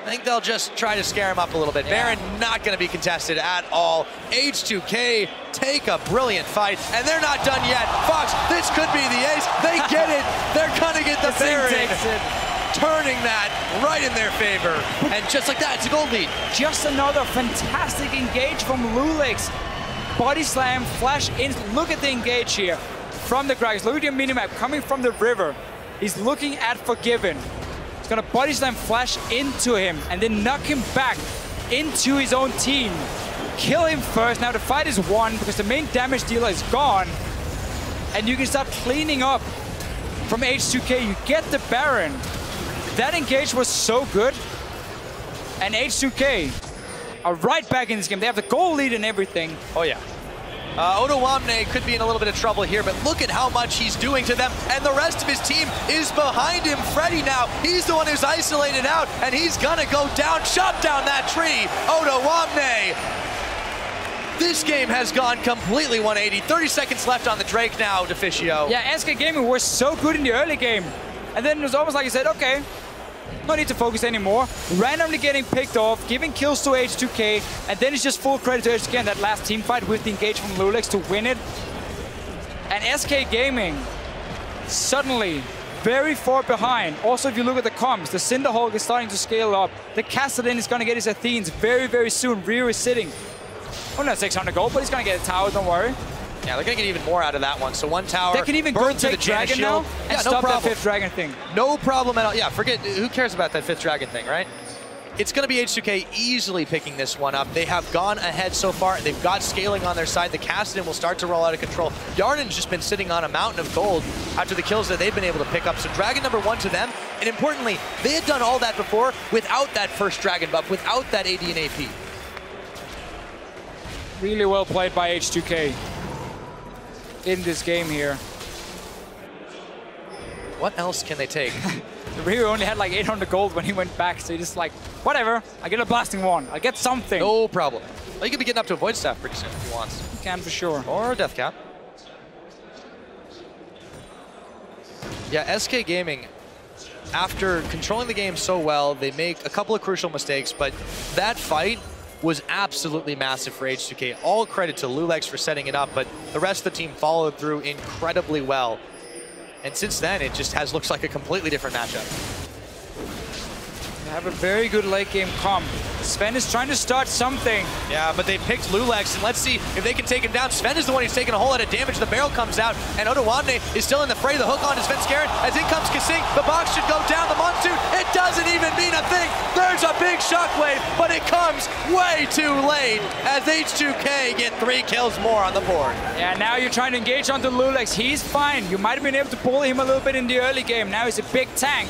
I think they'll just try to scare him up a little bit. Yeah. Baron not going to be contested at all. H2K take a brilliant fight, and they're not done yet. Fox, this could be the ace. They get it. They're going to get the Baron. Turning that right in their favor. And just like that, it's a gold lead. Just another fantastic engage from Lulex. Body slam, flash in. Look at the engage here from the Gragas. Look at your minimap coming from the river. He's looking at Forgiven. He's gonna body slam flash into him and then knock him back into his own team. Kill him first. Now the fight is won because the main damage dealer is gone. And you can start cleaning up from H2K. You get the Baron. That engage was so good. And H2K are right back in this game. They have the goal lead and everything. Oh yeah. Odoamne could be in a little bit of trouble here, but look at how much he's doing to them, and the rest of his team is behind him. Freddy now, he's the one who's isolated out, and he's gonna go down, chop down that tree. Odoamne. This game has gone completely 180. 30 seconds left on the Drake now, Deficio. Yeah, SK Gaming was so good in the early game, and then it was almost like he said, okay, no need to focus anymore. Randomly getting picked off, giving kills to H2K, and then it's just full credit to H2K in that last team fight with the engage from Lulex to win it. And SK Gaming suddenly very far behind. Also, if you look at the comms, the Cinderhawk is starting to scale up. The Cassadin is going to get his Athenes very, very soon. Rio is sitting. Oh, not 600 gold, but he's going to get a tower, don't worry. Yeah, they're going to get even more out of that one. So one tower. They can even go take Dragon now and stop that 5th Dragon thing. No problem at all. Yeah, forget, who cares about that 5th Dragon thing, right? It's going to be H2K easily picking this one up. They have gone ahead so far. They've got scaling on their side. The Cassadin will start to roll out of control. Yarnan's just been sitting on a mountain of gold after the kills that they've been able to pick up. So Dragon number 1 to them. And importantly, they had done all that before without that first Dragon buff, without that AD and AP. Really well played by H2K in this game here. What else can they take? Rio only had like 800 gold when he went back, so he just like, whatever, I get a blasting one, I get something. No problem. Well, you could be getting up to a Void Staff pretty soon if he wants. You can for sure. Or a Death Cap. Yeah, SK Gaming, after controlling the game so well, they make a couple of crucial mistakes, but that fight was absolutely massive for H2K. All credit to Lulex for setting it up, but the rest of the team followed through incredibly well. And since then, it just looks like a completely different matchup. They have a very good late game comp. Sven is trying to start something. Yeah, but they picked Lulex, and let's see if they can take him down. Sven is the one who's taking a whole lot of damage. The barrel comes out, and Odoamne is still in the fray. The hook on to Svenskeren. As in comes Kasing. The box should go down. The Monsoon, it doesn't even mean a thing. There's a big shockwave, but it comes way too late as H2K get 3 kills more on the board. Yeah, now you're trying to engage onto Lulex. He's fine. You might have been able to bully him a little bit in the early game. Now he's a big tank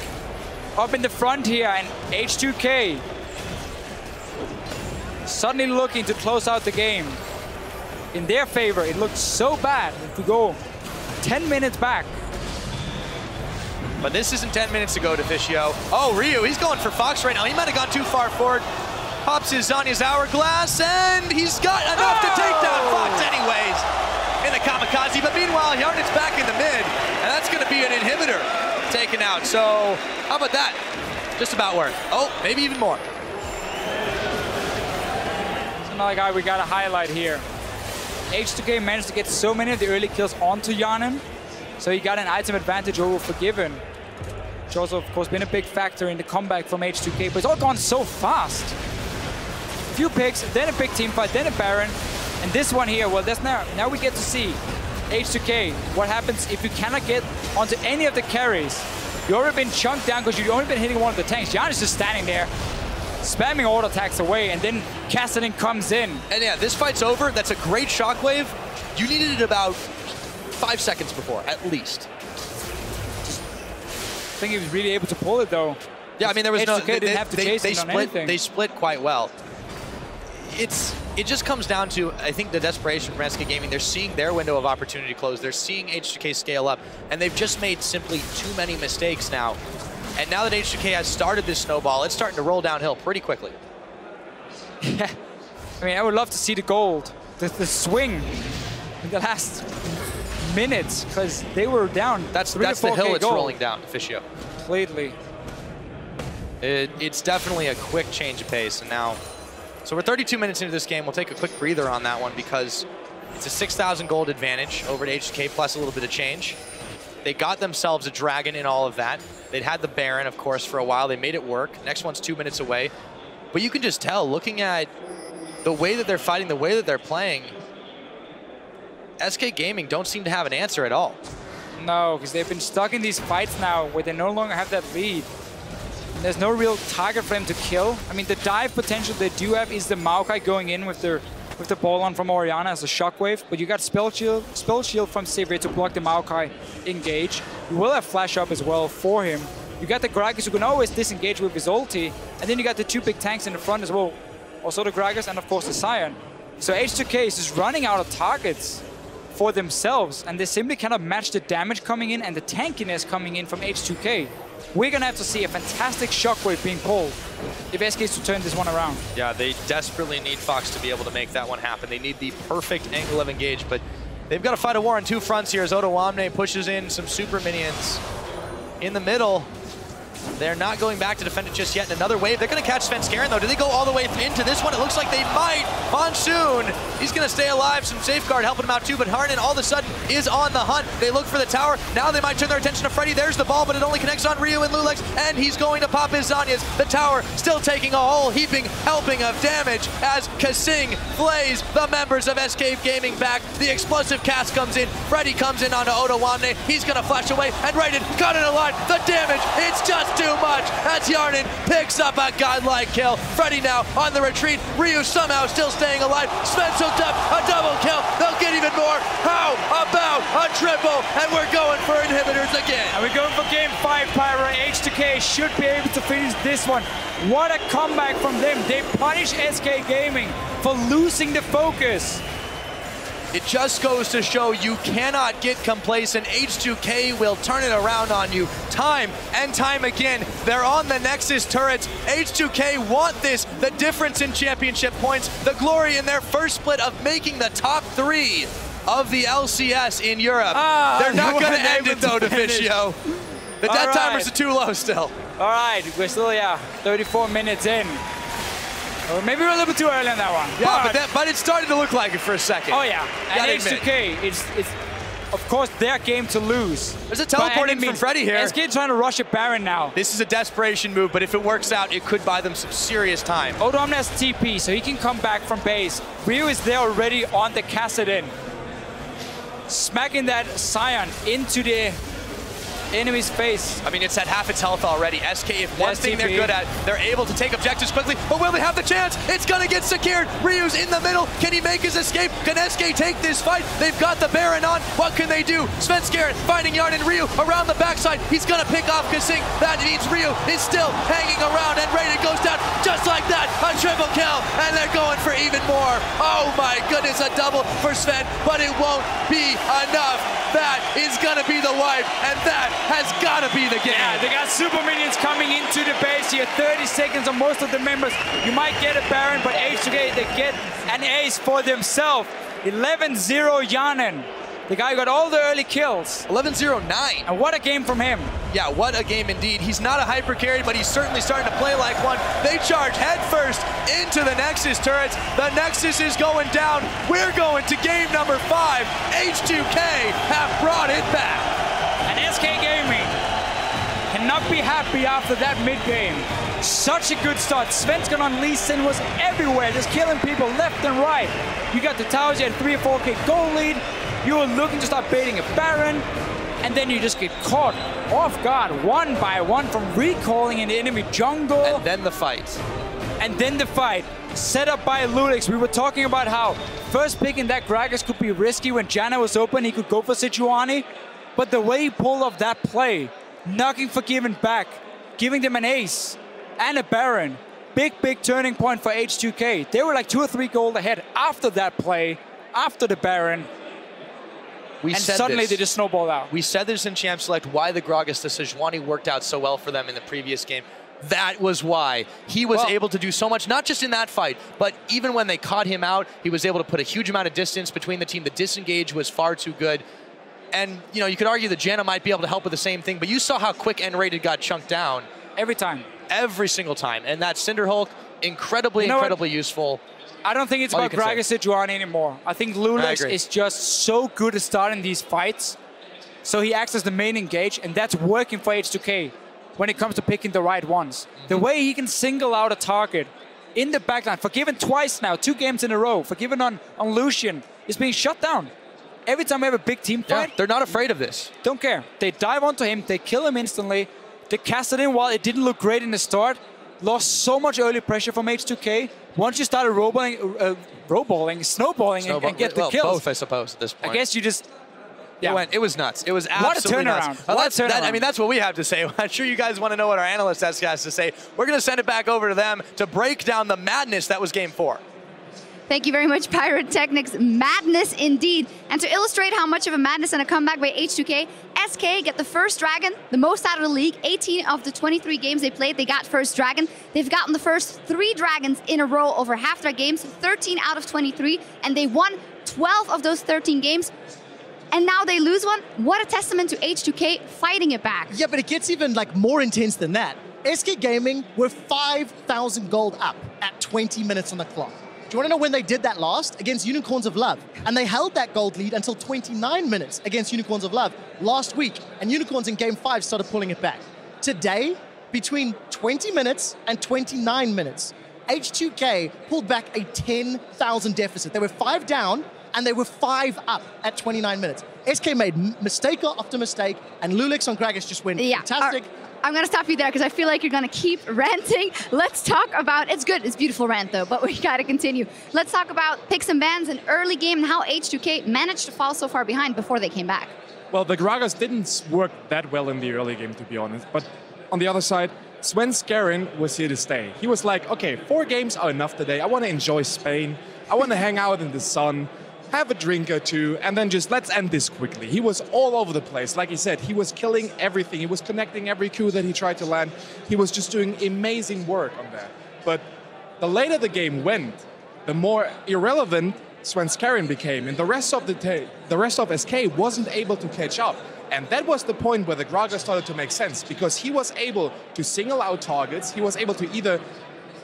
up in the front here, and H2K suddenly looking to close out the game in their favor. It looked so bad if we go 10 minutes back. But this isn't 10 minutes to go to Fischio. Oh, Ryu, he's going for Fox right now. He might have gone too far forward. Pops his Zanya's Hourglass, and he's got enough to take down Fox anyways in the kamikaze. But meanwhile, Yarnit's back in the mid, and that's going to be an inhibitor taken out. So how about that? Just about worth. Oh, maybe even more. There's another guy we got to highlight here. H2K managed to get so many of the early kills onto Yarnin, so he got an item advantage over Forgiven, which also, of course, been a big factor in the comeback from H2K, but it's all gone so fast. A few picks, then a big team fight, then a Baron, and this one here, well, that's now we get to see H2K, what happens if you cannot get onto any of the carries. You've already been chunked down because you've only been hitting one of the tanks. Yarnin's just standing there, spamming auto attacks away, and then Kassadin comes in. And yeah, this fight's over. That's a great shockwave. You needed it about 5 seconds before, at least. I think he was really able to pull it, though. Yeah, I mean, there was no... They didn't have to chase him on anything. They split quite well. It just comes down to, I think, the desperation from SK Gaming. They're seeing their window of opportunity close. They're seeing H2K scale up, and they've just made simply too many mistakes now. And now that H2K has started this snowball, it's starting to roll downhill pretty quickly. Yeah, I mean, I would love to see the gold, the swing in the last minutes, because they were down. That's the hill it's rolling down, Fischio. Completely. It's definitely a quick change of pace, and now... So we're 32 minutes into this game. We'll take a quick breather on that one because it's a 6,000 gold advantage over to H2K plus a little bit of change. They got themselves a dragon in all of that. They'd had the Baron, of course, for a while. They made it work. Next one's 2 minutes away. But you can just tell, looking at the way that they're fighting, the way that they're playing, SK Gaming don't seem to have an answer at all. No, because they've been stuck in these fights now where they no longer have that lead. There's no real target for them to kill. I mean, the dive potential they do have is the Maokai going in with the ball on from Orianna as a shockwave, but you got spell shield from Sivir to block the Maokai engage. You will have flash up as well for him. You got the Gragas who can always disengage with his ulti, and then you got the two big tanks in the front as well. Also the Gragas and of course the Sion. So H2K is just running out of targets for themselves, and they simply cannot match the damage coming in and the tankiness coming in from H2K. We're gonna have to see a fantastic shockwave being pulled if SK is to turn this one around. Yeah, they desperately need Fox to be able to make that one happen. They need the perfect angle of engage, but they've got to fight a war on two fronts here as Ottawamne pushes in some super minions in the middle. They're not going back to defend it just yet. Another wave. They're going to catch Svenskeren, though. Do they go all the way into this one? It looks like they might. Monsoon, he's going to stay alive. Some safeguard helping him out, too. But Harnan, all of a sudden, is on the hunt. They look for the tower. Now they might turn their attention to Freddy. There's the ball, but it only connects on Ryu and Lulex. And he's going to pop his Zanyas. The tower still taking a whole heaping helping of damage as Kasing flays the members of SK Gaming back. The explosive cast comes in. Freddy comes in onto Ottawamne. He's going to flash away. And Raiden got it alive. The damage, it's just too much as Yarnin picks up a godlike kill. Freddy now on the retreat. Ryu somehow still staying alive. Spence hooked up a double kill. They'll get even more. How about a triple? And we're going for inhibitors again. And we're going for game 5, Pyro. H2K should be able to finish this one. What a comeback from them. They punish SK Gaming for losing the focus. It just goes to show you cannot get complacent. H2K will turn it around on you time and time again. They're on the Nexus turrets. H2K want this, the difference in championship points, the glory in their first split of making the top 3 of the LCS in Europe. They're not going to end it though, Deficio. The death timers are too low still. All right, we're still, 34 minutes in. Or maybe we're a little bit too early on that one. Yeah, but it started to look like it for a second. Oh yeah, and H2K, it's of course their game to lose. There's a teleporting from Freddy here. SK trying to rush a Baron now. This is a desperation move, but if it works out, it could buy them some serious time. Ottawamne has TP, so he can come back from base. Ryu is there already on the Kassadin. Smacking that Sion into the enemy's face. I mean, it's at half its health already. SK, if one thing they're good at, they're able to take objectives quickly, but will they have the chance? It's gonna get secured. Ryu's in the middle. Can he make his escape? Can SK take this fight? They've got the Baron on. What can they do? Svenskeren finding Yarn and Ryu around the backside. He's gonna pick off Kasing. That means Ryu is still hanging around, and Raiden goes down just like that. A triple kill, and they're going for even more. Oh my goodness, a double for Sven, but it won't be enough. That is gonna be the wipe, and that has got to be the game. Yeah, they got super minions coming into the base here. 30 seconds on most of the members. You might get a Baron, but H2K, they get an ace for themselves. 11-0 Yanen. The guy got all the early kills. 11-0-9. And what a game from him. Yeah, what a game indeed. He's not a hyper carry, but he's certainly starting to play like one. They charge headfirst into the Nexus turrets. The Nexus is going down. We're going to game number 5. H2K have brought it back. And SK Gaming cannot be happy after that mid-game. Such a good start. Svensson on Lee Sin was everywhere, just killing people left and right. You got the towers, you had 3 or 4K goal lead. You were looking to start baiting a Baron, and then you just get caught off guard one by one from recalling in the enemy jungle. And then the fight. And then the fight, set up by Lulix. We were talking about how first picking that Gragas could be risky when Janna was open. He could go for Sejuani. But the way he pulled off that play, knocking Forgiven back, giving them an ace and a Baron, big turning point for H2K. They were like 2 or 3 goals ahead after that play, after the Baron. And suddenly they just snowballed out. We said this in Champ Select, why the Gragas to Sejuani worked out so well for them in the previous game. That was why. He was able to do so much, not just in that fight, but even when they caught him out, he was able to put a huge amount of distance between the team. The disengage was far too good. And, you know, you could argue that Janna might be able to help with the same thing, but you saw how quick N-rated got chunked down. Every time. Every single time. And that Cinder Hulk, incredibly useful. I don't think it's about Gragas Sejuani anymore. I think Lulix is just so good at starting these fights. So he acts as the main engage, and that's working for H2K when it comes to picking the right ones. The way he can single out a target in the backline, Forgiven twice now, 2 games in a row, Forgiven on Lucian, is being shut down. Every time we have a big team fight, they're not afraid of this. Don't care. They dive onto him, they kill him instantly. They cast it in while it didn't look great in the start. Lost so much early pressure from H2K. Once you started snowballing and get the kills. Both, I suppose, at this point. I guess you just... Yeah. It was nuts. It was absolutely nuts. I mean, that's what we have to say. I'm sure you guys want to know what our analyst has to say. We're going to send it back over to them to break down the madness that was Game 4. Thank you very much, Pyrotechnics. Madness indeed. And to illustrate how much of a madness and a comeback by H2K, SK get the first dragon, the most out of the league. 18 of the 23 games they played, they got first dragon. They've gotten the first 3 dragons in a row over half their games, 13 out of 23, and they won 12 of those 13 games. And now they lose one. What a testament to H2K fighting it back. Yeah, but it gets even like more intense than that. SK Gaming were 5,000 gold up at 20 minutes on the clock. Do you want to know when they did that last? Against Unicorns of Love. And they held that gold lead until 29 minutes against Unicorns of Love last week. And Unicorns in Game 5 started pulling it back. Today, between 20 minutes and 29 minutes, H2K pulled back a 10,000 deficit. They were 5 down, and they were 5 up at 29 minutes. SK made mistake after mistake, and Lulix on Gragas just went fantastic. I'm going to stop you there because I feel like you're going to keep ranting. Let's talk about, it's good, it's beautiful rant though, but we got to continue. Let's talk about picks and bans in early game and how H2K managed to fall so far behind before they came back. Well, the Gragas didn't work that well in the early game, to be honest. But on the other side, Svensson was here to stay. He was like, okay, 4 games are enough today. I want to enjoy Spain. I want to hang out in the sun, have a drink or 2, and then just let's end this quickly. He was all over the place. Like he said, he was killing everything. He was connecting every Q that he tried to land. He was just doing amazing work on that. But the later the game went, the more irrelevant Svensson became, and the rest of SK wasn't able to catch up. And that was the point where the Gragas started to make sense, because he was able to single out targets. He was able to either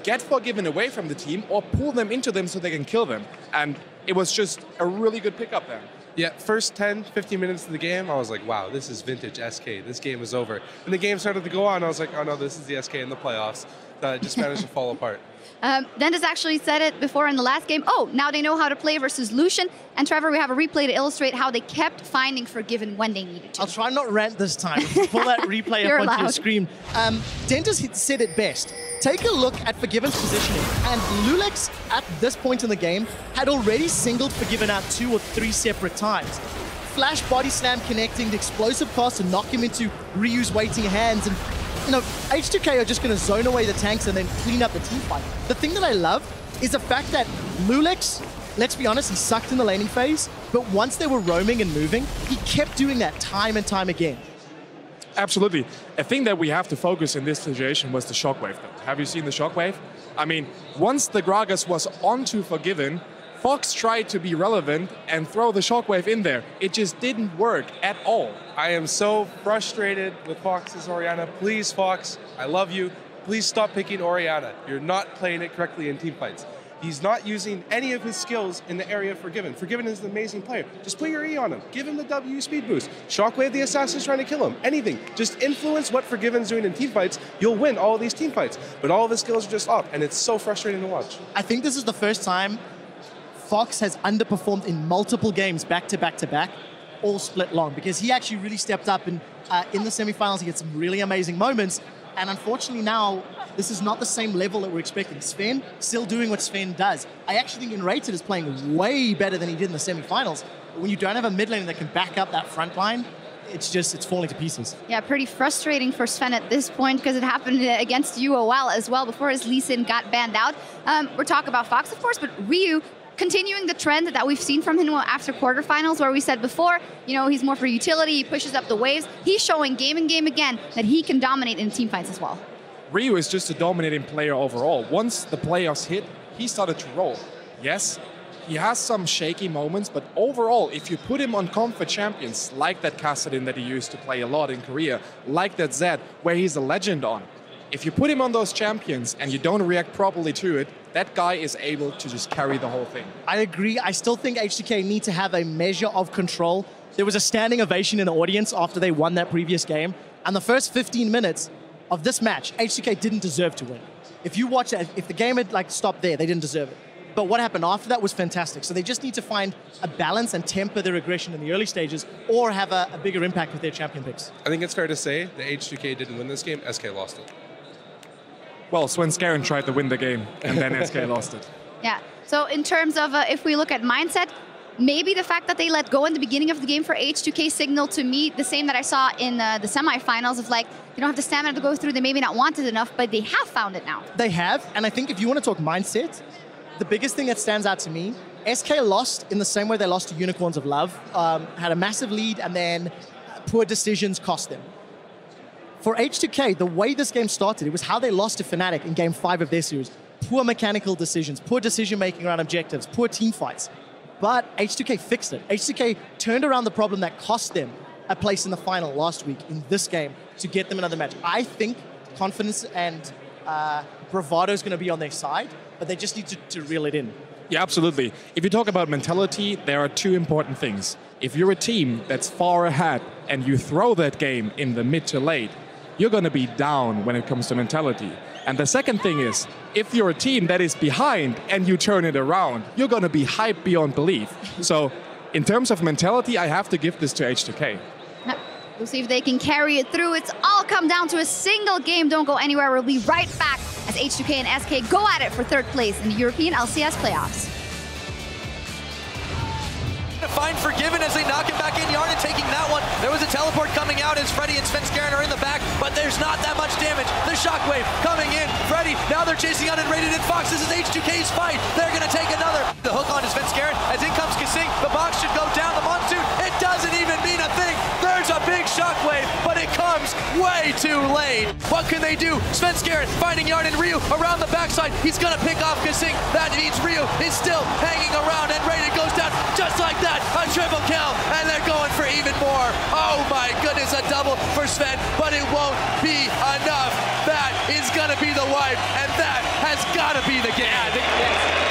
get Forgiven away from the team or pull them into them so they can kill them. And it was just a really good pickup then. Yeah, first 10, 15 minutes of the game, I was like, wow, this is vintage SK. This game is over. And the game started to go on. I was like, oh no, this is the SK in the playoffs. That just managed to fall apart. Dentis actually said it before in the last game. Oh, now they know how to play versus Lucian. And Trevor, we have a replay to illustrate how they kept finding Forgiven when they needed to. I'll try not rant this time. Pull that replay up onto your screen. Dentis said it best. Take a look at Forgiven's positioning. And Lulix, at this point in the game, had already singled Forgiven out 2 or 3 separate times. Flash body slam connecting, the explosive pass to knock him into reuse waiting hands. And you know, H2K are just going to zone away the tanks and then clean up the team fight. The thing that I love is the fact that Lulix, let's be honest, he sucked in the laning phase, but once they were roaming and moving, he kept doing that time and time again. Absolutely. A thing that we have to focus in this situation was the shockwave, though. Have you seen the shockwave? I mean, once the Gragas was onto Forgiven, Fox tried to be relevant and throw the shockwave in there. It just didn't work at all. I am so frustrated with Fox's Orianna. Please, Fox, I love you. Please stop picking Orianna. You're not playing it correctly in teamfights. He's not using any of his skills in the area of Forgiven. Forgiven is an amazing player. Just put your E on him. Give him the W speed boost. Shockwave the assassin's trying to kill him. Anything. Just influence what Forgiven's doing in teamfights. You'll win all of these teamfights. But all of his skills are just up, and it's so frustrating to watch. I think this is the first time Fox has underperformed in multiple games back to back to back, all split long, because he actually really stepped up in the semifinals. He had some really amazing moments. And unfortunately now, this is not the same level that we're expecting. Sven still doing what Sven does. I actually think Enrated is playing way better than he did in the semifinals. But when you don't have a mid lane that can back up that front line, it's falling to pieces. Yeah, pretty frustrating for Sven at this point because it happened against UOL as well before his Lee Sin got banned out. We're talking about Fox, of course, but Ryu continuing the trend that we've seen from him after quarterfinals, where we said before, you know, he's more for utility, he pushes up the waves. He's showing game and game again that he can dominate in team fights as well. Ryu is just a dominating player overall. Once the playoffs hit, he started to roll. Yes, he has some shaky moments, but overall, if you put him on comfort champions, like that Kassadin that he used to play a lot in Korea, like that Zed, where he's a legend on, if you put him on those champions and you don't react properly to it, that guy is able to just carry the whole thing. I agree. I still think H2K need to have a measure of control. There was a standing ovation in the audience after they won that previous game. And the first 15 minutes of this match, H2K didn't deserve to win. If you watch it, if the game had stopped there, they didn't deserve it. But what happened after that was fantastic. So they just need to find a balance and temper their aggression in the early stages or have a bigger impact with their champion picks. I think it's fair to say that H2K didn't win this game, SK lost it. Well, Sven Skaren tried to win the game, and then SK lost it. Yeah, so in terms of if we look at mindset, maybe the fact that they let go in the beginning of the game for H2K signaled to me the same that I saw in the semifinals of like, you don't have the stamina to go through, they maybe not want it enough, but they have found it now. They have, and I think if you want to talk mindset, the biggest thing that stands out to me, SK lost in the same way they lost to Unicorns of Love, had a massive lead and then poor decisions cost them. For H2K, the way this game started, it was how they lost to Fnatic in Game 5 of their series. Poor mechanical decisions, poor decision-making around objectives, poor team fights. But H2K fixed it. H2K turned around the problem that cost them a place in the final last week in this game to get them another match. I think confidence and bravado is going to be on their side, but they just need to reel it in. Yeah, absolutely. If you talk about mentality, there are two important things. If you're a team that's far ahead and you throw that game in the mid to late, you're going to be down when it comes to mentality. And the second thing is, if you're a team that is behind and you turn it around, you're going to be hyped beyond belief. So in terms of mentality, I have to give this to H2K. We'll see if they can carry it through. It's all come down to a single game. Don't go anywhere. We'll be right back as H2K and SK go at it for third place in the European LCS playoffs. To find Forgiven as they knock it back in. Yarn taking that one. There was a teleport coming out as Freddy and Sven Skaren are in the back, but there's not that much damage. The shockwave coming in. Freddy, now they're chasing out Enrated and Fox. This is H2K's fight. They're going to take another. The hook on to Sven Skaren as in comes Kasing. The box should go down. The monsoon, it doesn't even mean a thing. There's a big shockwave, but it comes way too late. What can they do? Sven Skaren finding Yarn and Ryu around the backside. He's going to pick off Kasing. That means Ryu is still hanging around and Enrated goes down just like that. A triple kill, and they're going for even more. Oh my goodness, a double for Sven, but it won't be enough. That is gonna be the wipe, and that has gotta be the game.